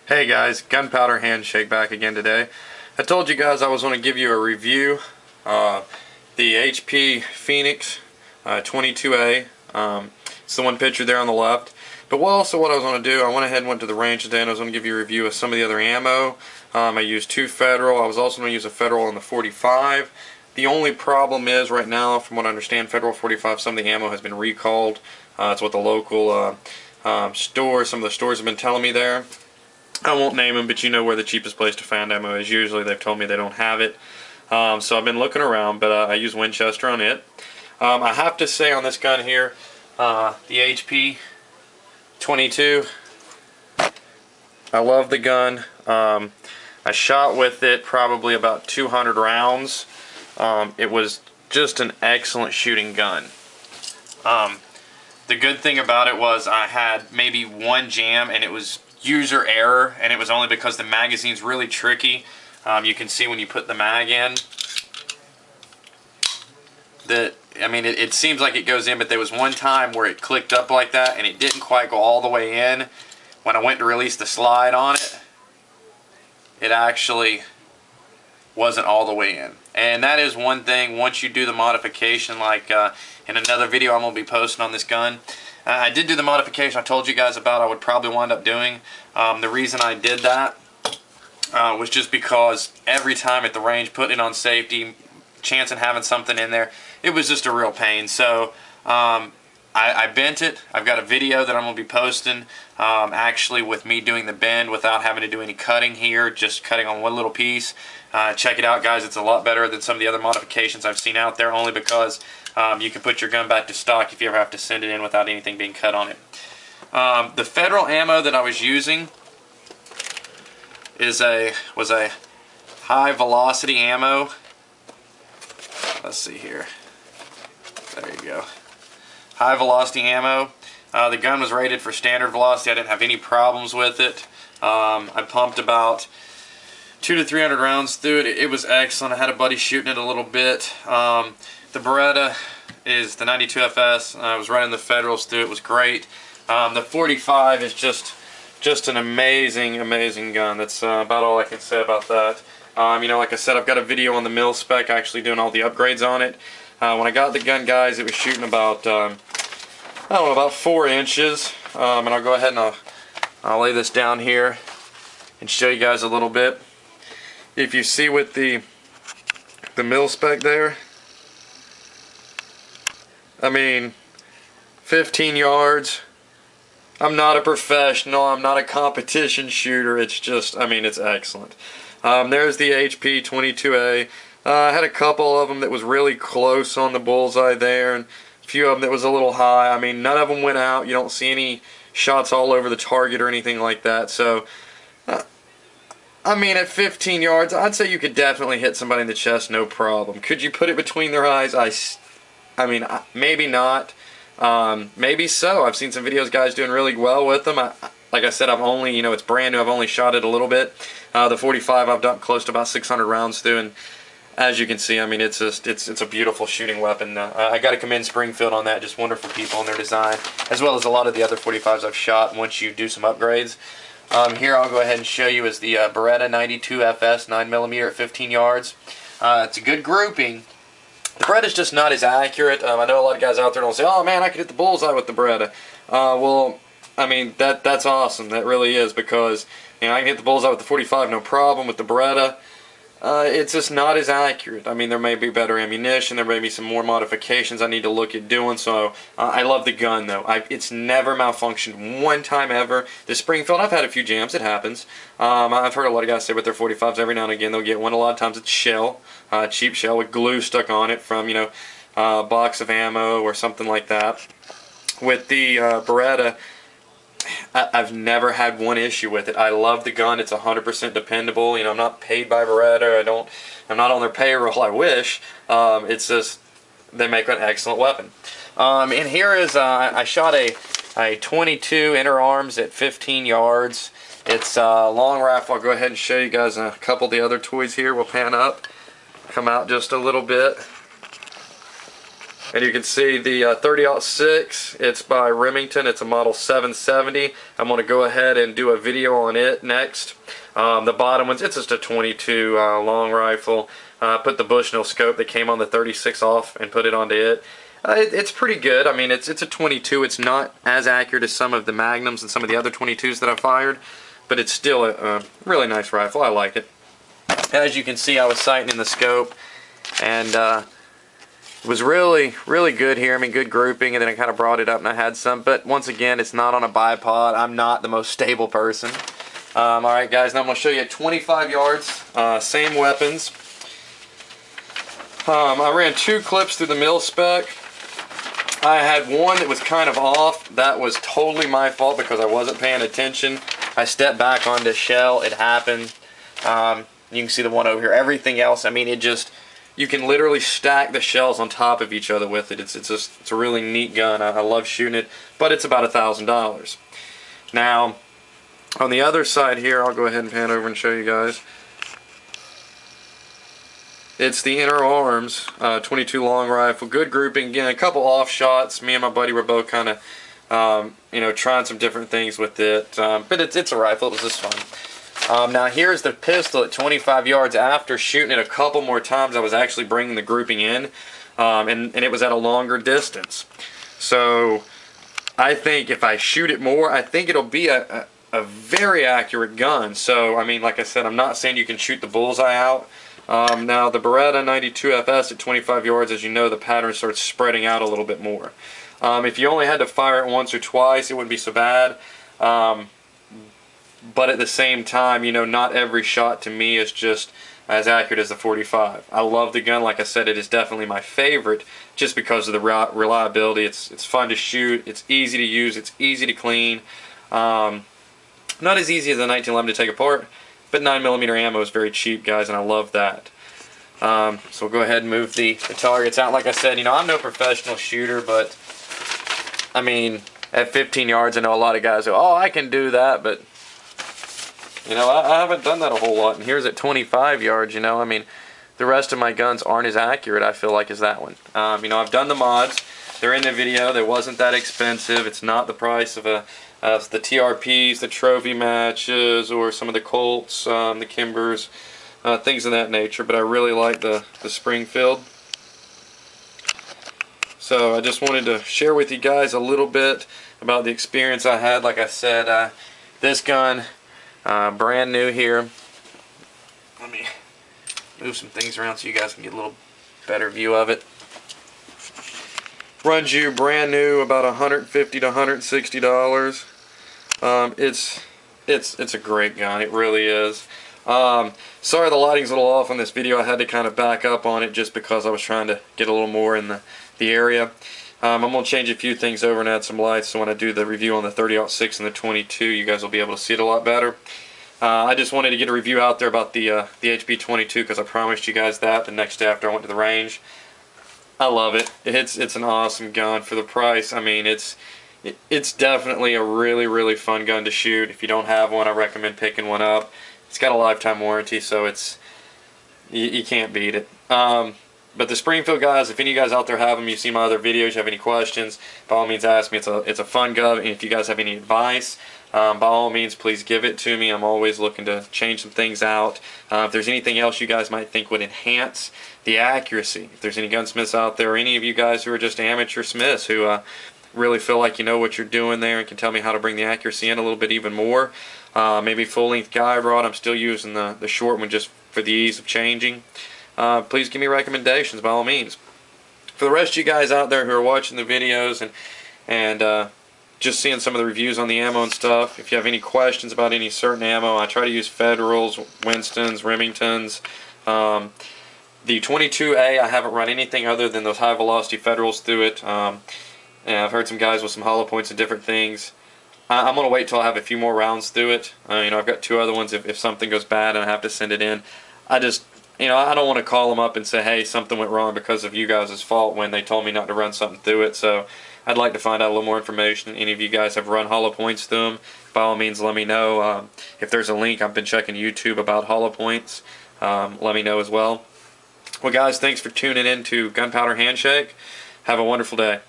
Hey guys, Gunpowder Handshake back again today. I told you guys I was going to give you a review. The HP Phoenix 22A. It's the one pictured there on the left. But what I was going to do, I went ahead and went to the range today and I was going to give you a review of some of the other ammo. I used 2 Federal. I was also going to use a Federal on the 45. The only problem is right now, from what I understand, Federal 45, some of the ammo has been recalled. It's what the local stores, some of the stores have been telling me there. I won't name them, but you know where the cheapest place to find ammo is. Usually they've told me they don't have it. So I've been looking around, but I use Winchester on it. I have to say on this gun here, the HP 22, I love the gun. I shot with it probably about 200 rounds. It was just an excellent shooting gun. The good thing about it was I had maybe one jam, and it was user error, and it was only because the magazine's really tricky. You can see when you put the mag in that, I mean, it seems like it goes in, but there was one time where it clicked up like that and it didn't quite go all the way in. When I went to release the slide on it, it actually wasn't all the way in. And that is one thing, once you do the modification, like in another video I'm going to be posting on this gun, I did do the modification I told you guys about I would probably wind up doing. The reason I did that was just because every time at the range, putting it on safety, chance of having something in there, it was just a real pain. So I bent it. I've got a video that I'm going to be posting actually with me doing the bend without having to do any cutting here, just cutting on one little piece. Check it out, guys. It's a lot better than some of the other modifications I've seen out there, only because you can put your gun back to stock if you ever have to send it in without anything being cut on it. The Federal ammo that I was using was a high velocity ammo. Let's see here. There you go. High velocity ammo. The gun was rated for standard velocity. I didn't have any problems with it. I pumped about 200 to 300 rounds through it. It was excellent. I had a buddy shooting it a little bit. The Beretta is the 92 FS. I was running the Federals through it. It was great. The 45 is just an amazing gun. That's about all I can say about that. You know, like I said, I've got a video on the mil-spec actually doing all the upgrades on it. When I got the gun, guys, it was shooting about, I don't know, about 4 inches. And I'll go ahead and I'll lay this down here and show you guys a little bit. If you see with the mil-spec there, I mean, 15 yards. I'm not a professional. I'm not a competition shooter. It's just, I mean, it's excellent. There's the HP 22A. I had a couple of them that was really close on the bullseye there, and a few of them that was a little high. I mean, none of them went out. You don't see any shots all over the target or anything like that. So, I mean, at 15 yards, I'd say you could definitely hit somebody in the chest, no problem. Could you put it between their eyes? I mean, maybe not. Maybe so. I've seen some videos, guys doing really well with them. Like I said, I've only, you know, it's brand new. I've only shot it a little bit. The 45, I've dumped close to about 600 rounds through, and as you can see, I mean, it's a beautiful shooting weapon. I got to commend Springfield on that. Just wonderful people in their design, as well as a lot of the other 45s I've shot once you do some upgrades. Here I'll go ahead and show you is the Beretta 92 FS 9mm at 15 yards. It's a good grouping. The Beretta's just not as accurate. I know a lot of guys out there don't say, "Oh man, I could hit the bullseye with the Beretta." Well, I mean, that's awesome. That really is, because you know, I can hit the bullseye with the 45 no problem. With the Beretta, it's just not as accurate. I mean, there may be better ammunition. There may be some more modifications I need to look at doing. So I love the gun though. It's never malfunctioned one time ever. The Springfield, I've had a few jams. It happens. I've heard a lot of guys say with their 45s every now and again they'll get one. A lot of times it's shell, cheap shell with glue stuck on it from, you know, a box of ammo or something like that. With the Beretta, I've never had one issue with it. I love the gun. It's 100% dependable. You know, I'm not paid by Beretta. I'm not on their payroll. I wish. It's just they make an excellent weapon. And here is I shot a 22 inner arms at 15 yards. It's a long rifle. I'll go ahead and show you guys a couple of the other toys here. We'll pan up, come out just a little bit. And you can see the 30-06, it's by Remington. It's a model 770. I'm going to go ahead and do a video on it next. The bottom ones, it's just a 22 long rifle. Put the Bushnell scope that came on the 36 off and put it onto it. It's pretty good. I mean, it's a 22. It's not as accurate as some of the Magnums and some of the other 22s that I fired, but it's still a really nice rifle. I like it. As you can see, I was sighting in the scope, and it was really good here. I mean, good grouping, and then I kind of brought it up and I had some, but once again, it's not on a bipod. I'm not the most stable person. Alright guys, now I'm going to show you at 25 yards, same weapons. I ran 2 clips through the mil-spec. I had one that was kind of off. That was totally my fault because I wasn't paying attention. I stepped back onto shell. It happened. You can see the one over here. Everything else, I mean, it just, you can literally stack the shells on top of each other with it. It's a really neat gun. I love shooting it, but it's about $1,000. Now, on the other side here, I'll go ahead and pan over and show you guys. It's the Inner Arms 22 long rifle. Good grouping. Again, a couple off shots. Me and my buddy were both kind of, you know, trying some different things with it. But it's a rifle. It was just fun. Now here's the pistol at 25 yards. After shooting it a couple more times, I was actually bringing the grouping in, and it was at a longer distance. So I think if I shoot it more, I think it'll be a very accurate gun. So I mean, like I said, I'm not saying you can shoot the bullseye out. Now the Beretta 92 FS at 25 yards, as you know, the pattern starts spreading out a little bit more. If you only had to fire it once or twice, it wouldn't be so bad. But at the same time, you know, not every shot to me is just as accurate as the 45. I love the gun. Like I said, it is definitely my favorite just because of the reliability. It's fun to shoot. It's easy to use. It's easy to clean. Not as easy as a 1911 to take apart. But 9mm ammo is very cheap, guys, and I love that. So we'll go ahead and move the targets out. Like I said, you know, I'm no professional shooter, but I mean, at 15 yards, I know a lot of guys go, oh, I can do that, but you know, I haven't done that a whole lot. And here's at 25 yards, you know, I mean, the rest of my guns aren't as accurate, I feel like, as that one. You know, I've done the mods. They're in the video. They wasn't that expensive. It's not the price of the TRPs, the trophy matches, or some of the Colts, the Kimbers, things of that nature. But I really like the Springfield. So I just wanted to share with you guys a little bit about the experience I had. Like I said, this gun, brand new here. Let me move some things around so you guys can get a little better view of it. Runs you brand new about $150 to $160. It's a great gun. It really is. Sorry the lighting's a little off on this video. I had to kind of back up on it just because I was trying to get a little more in the area. I'm going to change a few things over and add some lights, so when I do the review on the 30-06 and the 22, you guys will be able to see it a lot better. I just wanted to get a review out there about the HP-22 because I promised you guys that the next day after I went to the range. I love it. It's an awesome gun for the price. I mean, it's definitely a really fun gun to shoot. If you don't have one, I recommend picking one up. It's got a lifetime warranty, so you can't beat it. But the Springfield guys, if any of you guys out there have them, you see my other videos, you have any questions, by all means ask me. It's a fun gun, and if you guys have any advice, by all means please give it to me. I'm always looking to change some things out. If there's anything else you guys might think would enhance the accuracy, if there's any gunsmiths out there, or any of you guys who are just amateur smiths who really feel like you know what you're doing there and can tell me how to bring the accuracy in a little bit even more, maybe full-length guide rod. I'm still using the short one just for the ease of changing. Please give me recommendations by all means. For the rest of you guys out there who are watching the videos and just seeing some of the reviews on the ammo and stuff, if you have any questions about any certain ammo, I try to use Federals, Winstons, Remingtons. The 22A, I haven't run anything other than those high velocity Federals through it. And I've heard some guys with some hollow points and different things. I'm going to wait till I have a few more rounds through it. You know, I've got 2 other ones if something goes bad and I have to send it in. You know, I don't want to call them up and say, hey, something went wrong because of you guys' fault when they told me not to run something through it. So I'd like to find out a little more information. Any of you guys have run hollow points through them, by all means let me know. If there's a link, I've been checking YouTube about hollow points. Let me know as well. Well guys, thanks for tuning in to Gunpowder Handshake. Have a wonderful day.